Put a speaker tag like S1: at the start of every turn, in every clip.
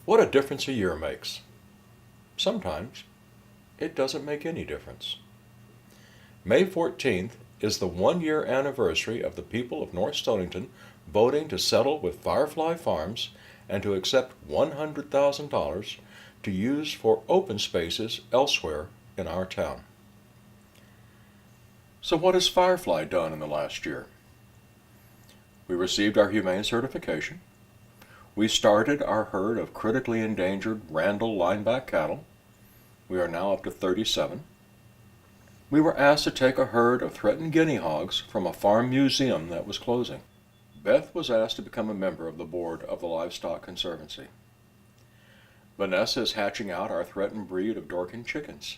S1: What a difference a year makes. Sometimes it doesn't make any difference. May 14th is the 1-year anniversary of the people of North Stonington voting to settle with Firefly Farms and to accept $100,000 to use for open spaces elsewhere in our town. So what has Firefly done in the last year? We received our humane certification. We started our herd of critically endangered Randall lineback cattle. We are now up to 37. We were asked to take a herd of threatened guinea hogs from a farm museum that was closing. Beth was asked to become a member of the board of the Livestock Conservancy. Vanessa is hatching out our threatened breed of Dorking chickens.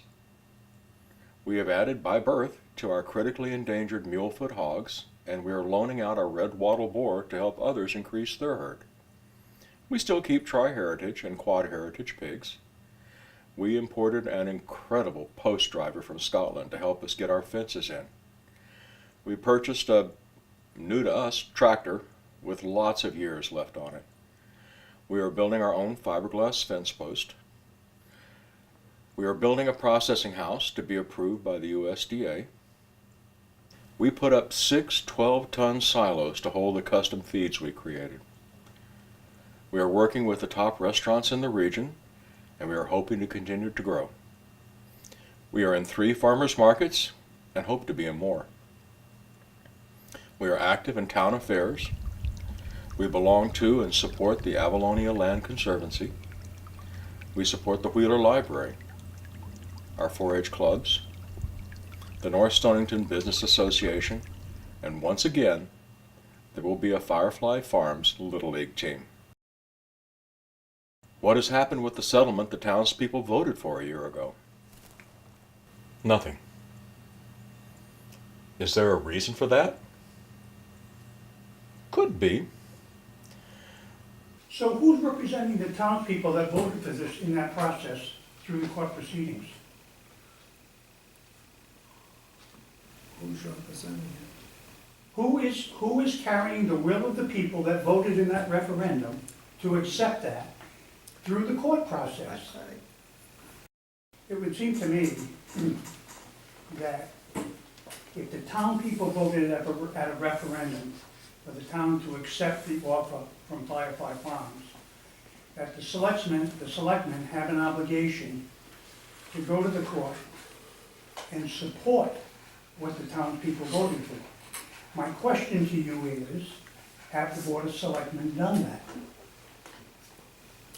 S1: We have added by birth to our critically endangered mulefoot hogs, and we are loaning out our red wattle boar to help others increase their herd. We still keep tri-heritage and quad-heritage pigs. We imported an incredible post driver from Scotland to help us get our fences in. We purchased a new-to-us tractor with lots of years left on it. We are building our own fiberglass fence post. We are building a processing house to be approved by the USDA. We put up 6 12-ton silos to hold the custom feeds we created. We are working with the top restaurants in the region, and we are hoping to continue to grow. We are in 3 farmers markets and hope to be in more. We are active in town affairs. We belong to and support the Avalonia Land Conservancy. We support the Wheeler Library, our 4-H clubs, the North Stonington Business Association, and once again, there will be a Firefly Farms Little League team. What has happened with the settlement the townspeople voted for a year ago? Nothing. Is there a reason for that? Could be.
S2: So who's representing the townspeople that voted for this in that process through the court proceedings?
S3: Who's representing it?
S2: Who is carrying the will of the people that voted in that referendum to accept that through the court process? It would seem to me that if the town people voted at a referendum for the town to accept the offer from Firefly Farms, that the selectmen have an obligation to go to the court and support what the townspeople voted for. My question to you is, have the Board of Selectmen done that?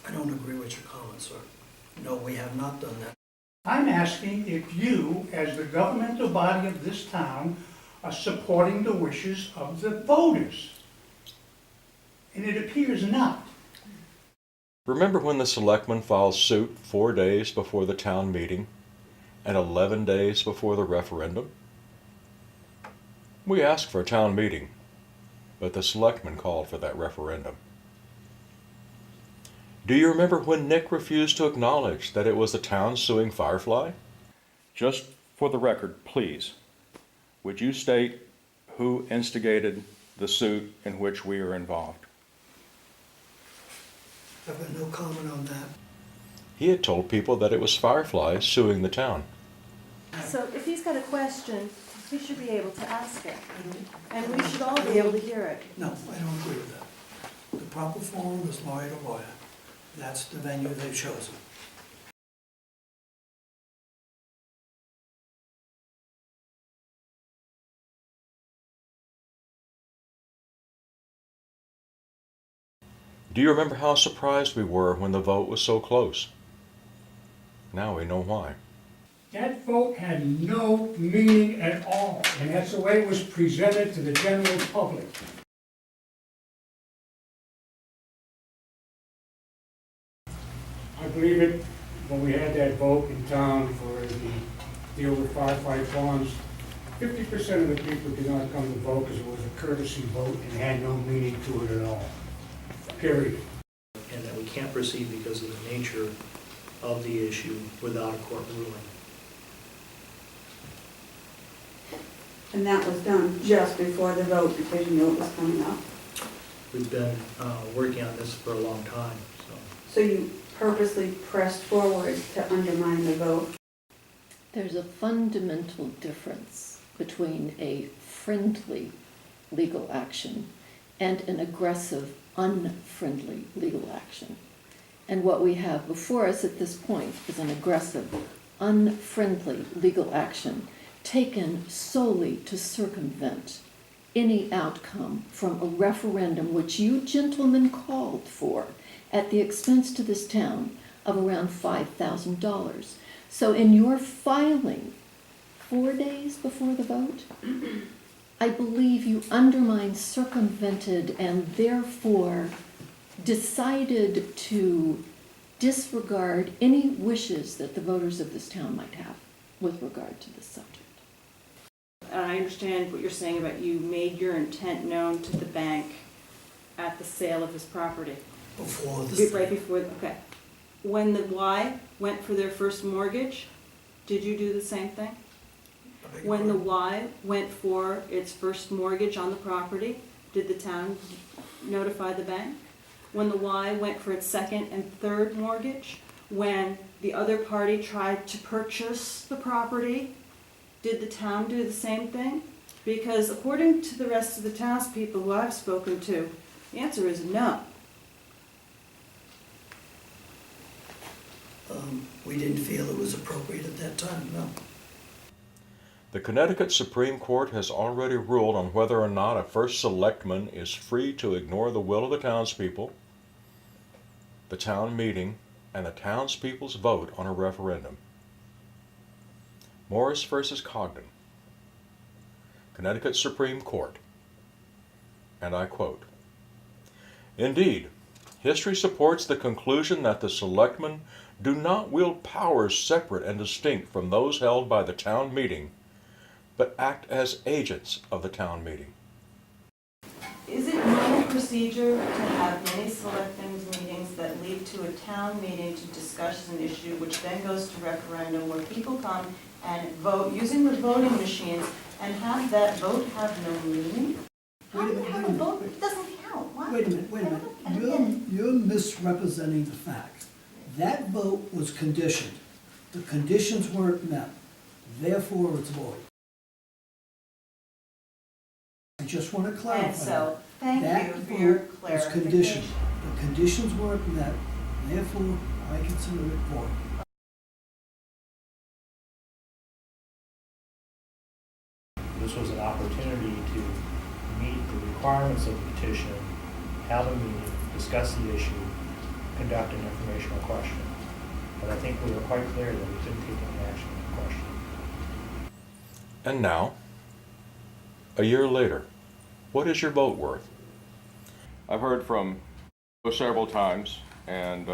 S3: I don't agree with your comments, sir. No, we have not done that.
S2: I'm asking if you, as the governmental body of this town, are supporting the wishes of the voters. And it appears not.
S1: Remember when the selectmen filed suit 4 days before the town meeting and 11 days before the referendum? We asked for a town meeting, but the selectmen called for that referendum. Do you remember when Nick refused to acknowledge that it was the town suing Firefly? Just for the record, please, would you state who instigated the suit in which we are involved?
S3: I've got no comment on that.
S1: He had told people that it was Firefly suing the town.
S4: So if he's got a question, he should be able to ask it. And we should all be able to hear it.
S3: No, I don't agree with that. The proper forum is lawyer to lawyer. That's the venue they've chosen.
S1: Do you remember how surprised we were when the vote was so close? Now we know why.
S2: That vote had no meaning at all, and that's the way it was presented to the general public. I believe it, when we had that vote in town for the deal with Firefly Farms, 50% of the people did not come to vote because it was a courtesy vote and had no meaning to it at all. Period.
S5: And that we can't proceed because of the nature of the issue without a court ruling.
S6: And that was done just before the vote because you knew it was coming up.
S5: We've been working on this for a long time, so.
S6: So you purposely pressed forward to undermine the vote?
S7: There's a fundamental difference between a friendly legal action and an aggressive, unfriendly legal action. And what we have before us at this point is an aggressive, unfriendly legal action taken solely to circumvent any outcome from a referendum which you gentlemen called for at the expense to this town of around $5,000. So in your filing 4 days before the vote, I believe you undermined, circumvented, and therefore decided to disregard any wishes that the voters of this town might have with regard to this subject.
S8: And I understand what you're saying about you made your intent known to the bank at the sale of his property.
S3: Before this.
S8: Right before, okay. When the Y went for their first mortgage, did you do the same thing? When the Y went for its first mortgage on the property, did the town notify the bank? When the Y went for its second and third mortgage, when the other party tried to purchase the property, did the town do the same thing? Because according to the rest of the townspeople who I've spoken to, the answer is no.
S3: We didn't feel it was appropriate at that time, no.
S1: The Connecticut Supreme Court has already ruled on whether or not a first selectman is free to ignore the will of the townspeople, the town meeting, and the townspeople's vote on a referendum. Morris versus Cogden, Connecticut Supreme Court, and I quote, "Indeed, history supports the conclusion that the selectmen do not wield powers separate and distinct from those held by the town meeting, but act as agents of the town meeting."
S8: Is it normal procedure to have many selectmen's meetings that lead to a town meeting to discuss an issue, which then goes to referendum, where people come and vote using the voting machines, and have that vote have no meaning?
S3: Wait a minute,
S8: Have
S3: wait a
S8: a
S3: minute,
S8: vote
S3: wait-
S8: that doesn't count. Why?
S3: Wait a minute. You're misrepresenting the facts. That vote was conditioned. The conditions weren't met. Therefore, it's void. I just want to clarify.
S8: And so, thank
S3: That
S8: you for your
S3: vote was
S8: clarification.
S3: conditioned. The conditions weren't met. Therefore, I consider it void.
S5: This was an opportunity to meet the requirements of the petition, have a meeting, discuss the issue, conduct an informational question. But I think we were quite clear that we couldn't take any action on the question.
S1: And now, a year later, what is your vote worth? I've heard from several times, and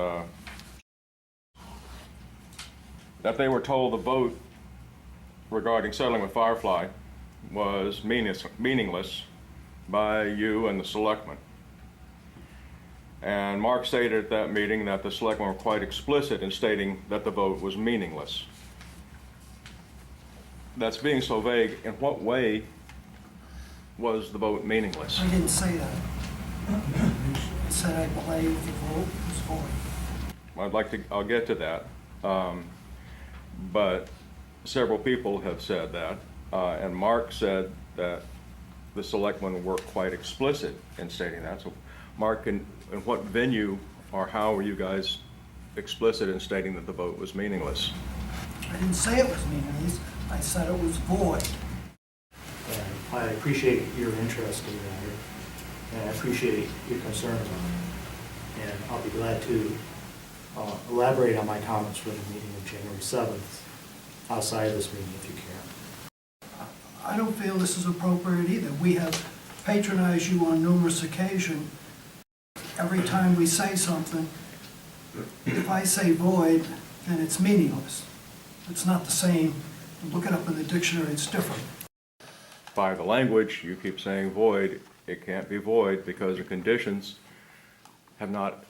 S1: that they were told the vote regarding settling with Firefly was meaningless by you and the selectmen. And Mark stated at that meeting that the selectmen were quite explicit in stating that the vote was meaningless. That's being so vague. In what way was the vote meaningless?
S3: I didn't say that. I said I believe the vote was void.
S1: I'll get to that. But several people have said that, and Mark said that the selectmen were quite explicit in stating that. So, Mark, in what venue or how were you guys explicit in stating that the vote was meaningless?
S3: I didn't say it was meaningless. I said it was void.
S5: And I appreciate your interest in the matter, and I appreciate your concern about it. And I'll be glad to elaborate on my comments for the meeting of January 7th, outside of this meeting if you care.
S3: I don't feel this is appropriate either. We have patronized you on numerous occasions. Every time we say something, if I say void, then it's meaningless. It's not the same. Look it up in the dictionary, it's different.
S1: By the language, you keep saying void. It can't be void because the conditions have not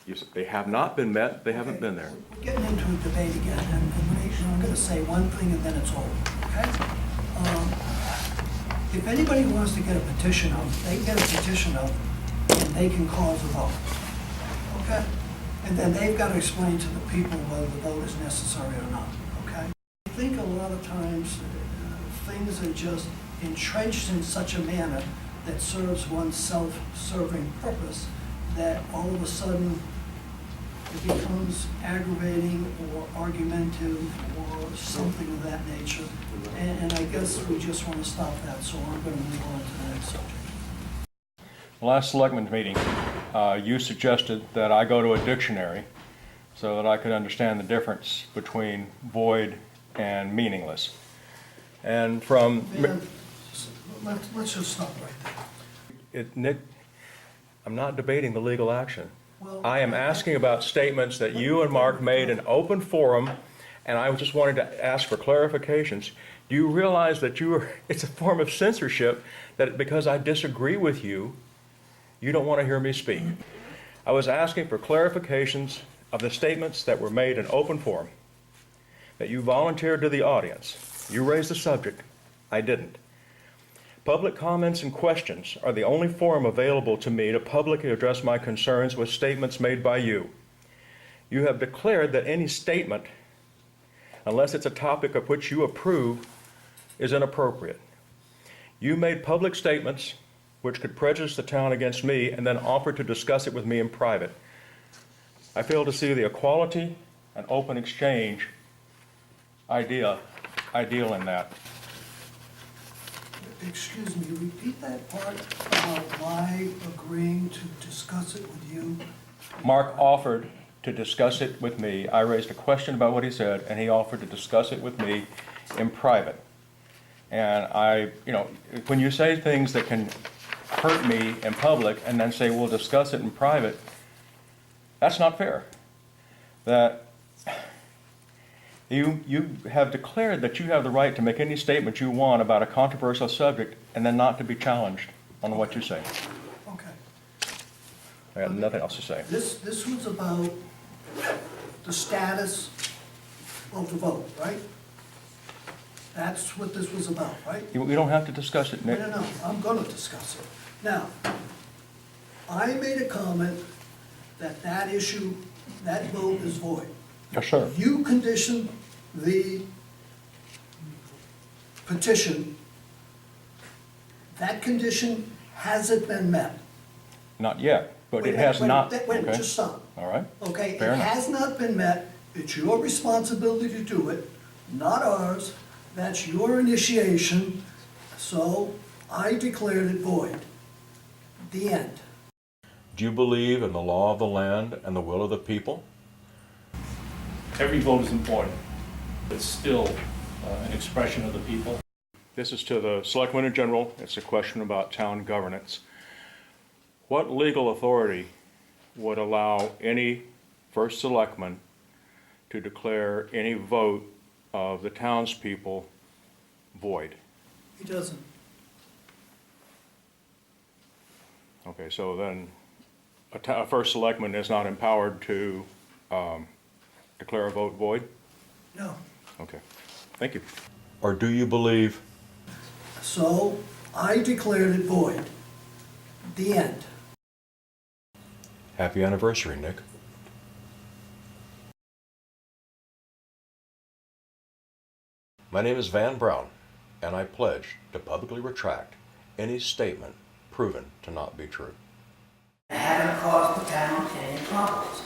S1: been met. They haven't been there.
S3: We're getting into a debate again, and I'm going to say one thing and then it's over, okay? If anybody wants to get a petition out, they can get a petition out and they can cause a vote, okay? And then they've got to explain to the people whether the vote is necessary or not, okay? I think a lot of times things are just entrenched in such a manner that serves one self-serving purpose that all of a sudden it becomes aggravating or argumentative or something of that nature. And I guess we just want to stop that, so I'm going to move on to the next subject.
S1: Last selectmen's meeting, you suggested that I go to a dictionary so that I could understand the difference between void and meaningless. And from
S3: Van, let's just stop right there.
S1: Nick, I'm not debating the legal action.
S3: Well,
S1: I am asking about statements that you and Mark made in open forum, and I just wanted to ask for clarifications. Do you realize that it's a form of censorship that because I disagree with you, you don't want to hear me speak? I was asking for clarifications of the statements that were made in open forum, that you volunteered to the audience. You raised the subject. I didn't. Public comments and questions are the only forum available to me to publicly address my concerns with statements made by you. You have declared that any statement, unless it's a topic of which you approve, is inappropriate. You made public statements which could prejudice the town against me and then offered to discuss it with me in private. I fail to see the equality and open exchange ideal in that.
S3: Excuse me, repeat that part about my agreeing to discuss it with you.
S1: Mark offered to discuss it with me. I raised a question about what he said, and he offered to discuss it with me in private. And when you say things that can hurt me in public and then say, we'll discuss it in private, that's not fair. That you have declared that you have the right to make any statement you want about a controversial subject and then not to be challenged on what you say.
S3: Okay.
S1: I have nothing else to say.
S3: This was about the status of the vote, right? That's what this was about, right?
S1: We don't have to discuss it, Nick.
S3: No, I'm gonna discuss it. Now, I made a comment that that issue, that vote is void.
S1: Yes, sir.
S3: You conditioned the petition. That condition hasn't been met.
S1: Not yet, but
S3: Wait
S1: it
S3: a minute,
S1: has not.
S3: Wait,
S1: Okay.
S3: just stop.
S1: All right.
S3: Okay,
S1: Fair
S3: it
S1: enough.
S3: has not been met. It's your responsibility to do it, not ours. That's your initiation, so I declared it void. The end.
S1: Do you believe in the law of the land and the will of the people?
S9: Every vote is important. It's still an expression of the people.
S1: This is to the Selectmen in general. It's a question about town governance. What legal authority would allow any first selectman to declare any vote of the townspeople void?
S3: He doesn't.
S1: Okay, so then a first selectman is not empowered to declare a vote void?
S3: No.
S1: Okay, thank you. Or do you believe?
S3: So I declared it void. The end.
S1: Happy anniversary, Nick. My name is Van Brown, and I pledge to publicly retract any statement proven to not be true.
S3: I haven't caused the town any problems.